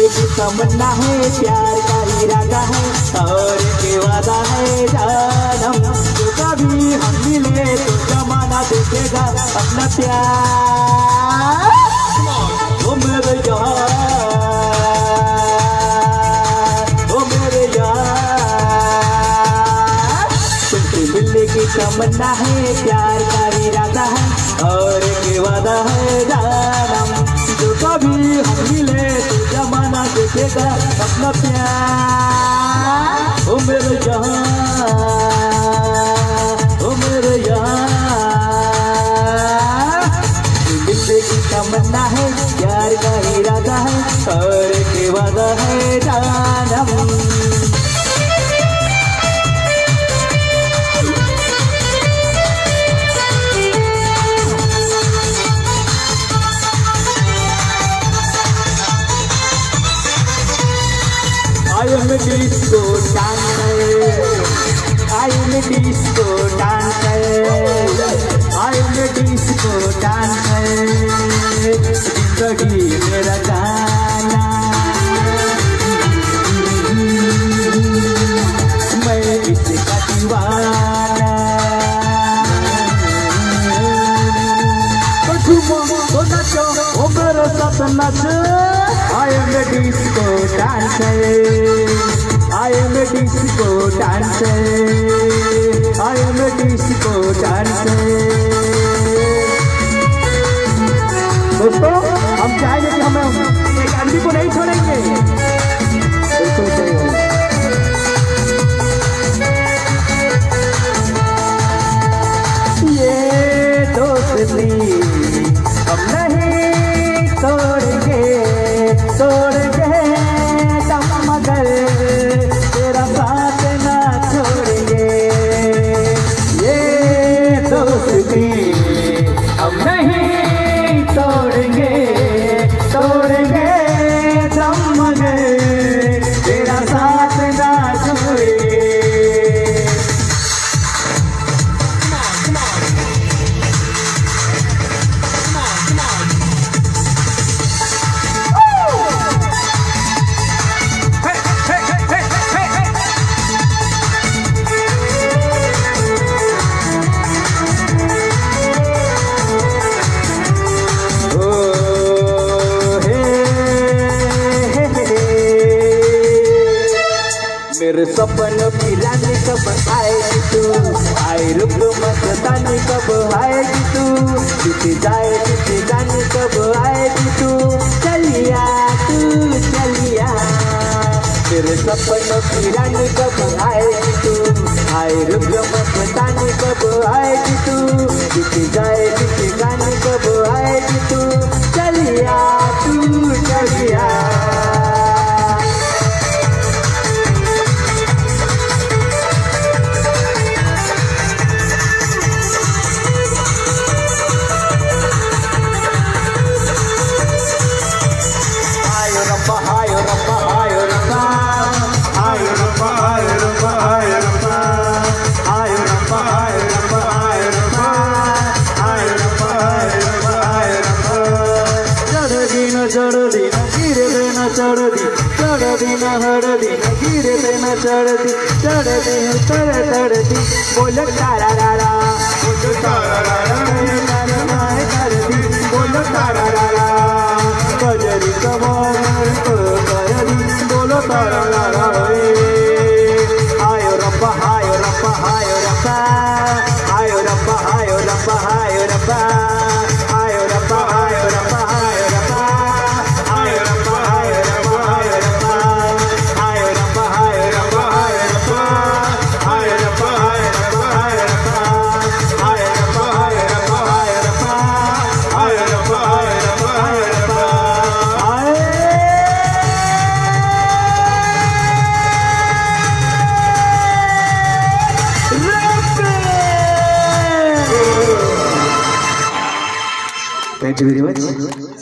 की तमन्ना है, प्यार का इरादा है और के वादा है जानम। जो कभी हम मिले तो जमाना देखेगा अपना प्यार। ओ मेरे यार, ओ मेरे यार, तुमसे मिलने की तमन्ना है, प्यार का इरादा है और के वादा है जानम। जो कभी हम मिले तो जमाना देखेगा अपना प्यार। ओ मेरे यार, ओ मेरे यार, मिलने की तमन्ना है, प्यार का इरादा है और के वादा है जानम। I am a disco dancer, I am a disco dancer, I am a disco dancer, जिंदगी मेरा गाना, मैं इसका दीवाना। तो नाचो, ओ मेरे साथ नाचो। I am a disco dancer, I am a disco dancer, I am a disco dancer। दोस्तों, हम चाहेंगे कि हम एक आदमी को नहीं छोड़ेंगे। बिल्कुल सही है। ये दोस्ती हम नहीं तोड़ेंगे, तोड़ेंगे दम मगर तेरा साथ ना छोड़ेंगे। ये दोस्ती हम नहीं तोड़ेंगे, तोड़ेंगे दम मगर तेरा साथ ना छोड़ेंगे। मेरे सपनों की रानी कब आएगी तू, आए रुक मस्तानी कब आएगी तू, बीत जाए बीत जानी कब आएगी तू, चलिया तू चलिया। मेरे सपनों की रानी कब आएगी तू, आए रुक मस्तानी कब आएगी तू, बीत जाए बीत जानी कब आएगी तू, चलिया तू चलिया। चढ़दी न गिरते न चढ़दी, चढ़दी न हरदी न गिरते न चढ़दी, चढ़दी चढ़दी बोलो तारा रारा, बोलो तारा रारा करदी, बोलो तारा रारा कजरी कमर करदी, बोलो तारा रारा। आयो रब्बा आयो रब्बा आयो रब्बा, आयो रब्बा आयो रब्बा आयो रब्बा, आयो रब्बा आयो रब्बा आयो रब्बा, आयो रब्बा आयो रब्बा आयो रब्बा, आयो रब्बा आयो रब्बा आयो रब्बा, आयो रब्बा आयो रब्बा आयो रब्बा, आयो रब्बा आयो रब्बा आयो रब्बा, आयो रब्बा आयो रब्बा आयो रब्बा। Thank you very much.